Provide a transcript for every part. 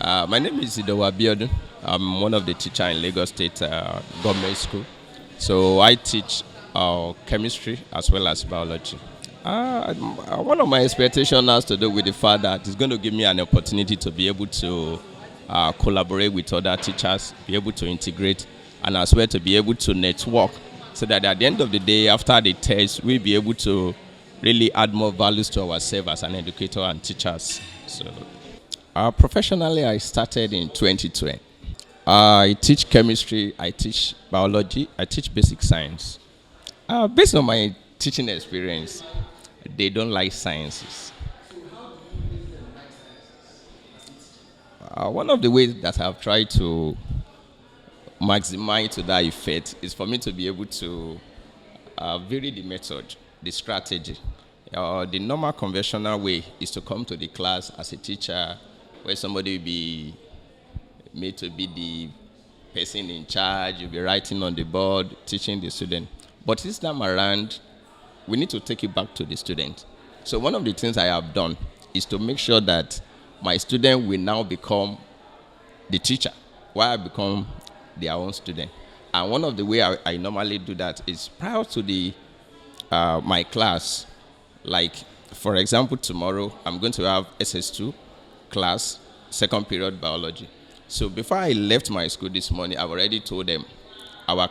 My name is Idowu Abiodun. I'm one of the teachers in Lagos State Government School. So I teach chemistry as well as biology. One of my expectations has to do with the fact that it's going to give me an opportunity to be able to collaborate with other teachers, be able to integrate, and as well to be able to network so that at the end of the day, after the test, we'll be able to really add more values to ourselves as an educator and teachers. So, professionally, I started in 2020. I teach chemistry, I teach biology, I teach basic science. Based on my teaching experience, they don't like sciences. One of the ways that I've tried to maximize to that effect is for me to be able to vary the method, the strategy. The normal conventional way is to come to the class as a teacher where somebody will be made to be the person in charge, you'll be writing on the board, teaching the student. But this time around, we need to take it back to the student. So one of the things I have done is to make sure that my student will now become the teacher, while I become their own student. And one of the way I normally do that is prior to the my class, like for example, tomorrow I'm going to have SS2 class, second period biology. So before I left my school this morning, I've already told them our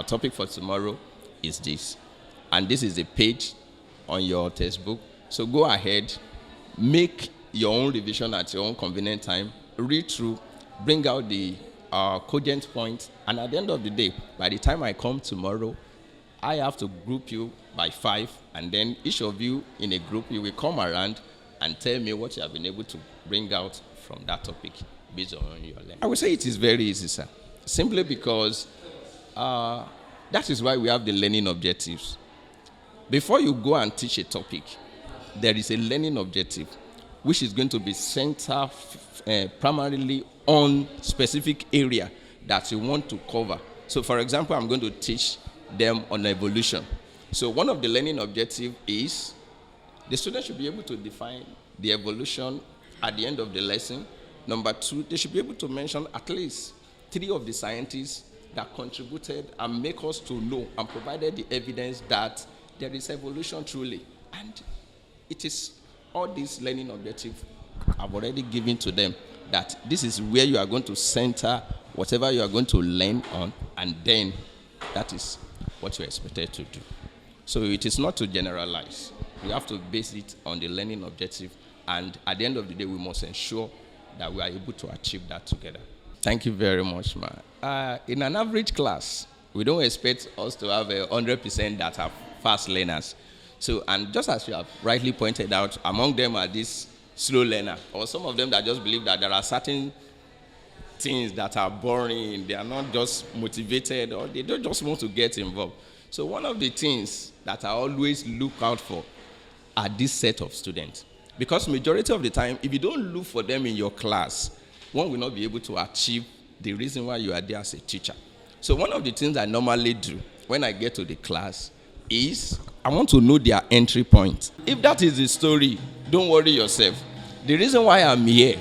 topic for tomorrow is this. And this is the page on your textbook. So go ahead, make your own revision at your own convenient time, read through, bring out the cogent points, and at the end of the day, by the time I come tomorrow, I have to group you by 5, and then each of you in a group, you will come around and tell me what you have been able to bring out from that topic based on your learning. I would say it is very easy, sir. Simply because that is why we have the learning objectives. Before you go and teach a topic, there is a learning objective which is going to be centered primarily on specific area that you want to cover. So for example, I'm going to teach them on evolution. So one of the learning objectives is the student should be able to define the evolution at the end of the lesson. Number 2, they should be able to mention at least 3 of the scientists that contributed and make us to know and provided the evidence that there is evolution truly. And it is all these learning objectives I've already given to them, that this is where you are going to center whatever you are going to learn on, and then that is what you're expected to do. So it is not to generalize. We have to base it on the learning objective, and at the end of the day, we must ensure that we are able to achieve that together. Thank you very much, man. In an average class, we don't expect us to have 100% that are fast learners. So, and just as you have rightly pointed out, among them are these slow learners, or some of them that just believe that there are certain things that are boring, they are not just motivated, or they don't just want to get involved. So one of the things that I always look out for are this set of students. Because majority of the time, if you don't look for them in your class, one will not be able to achieve the reason why you are there as a teacher. So one of the things I normally do when I get to the class is I want to know their entry point. If that is the story, don't worry yourself. The reason why I'm here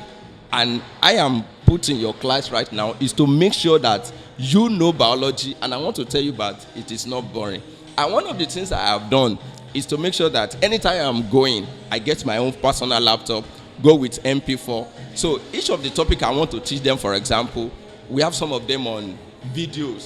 and I am put in your class right now is to make sure that you know biology, and I want to tell you that it is not boring. And one of the things I have done is to make sure that anytime I'm going, I get my own personal laptop, go with MP4. So each of the topic I want to teach them, for example, we have some of them on videos.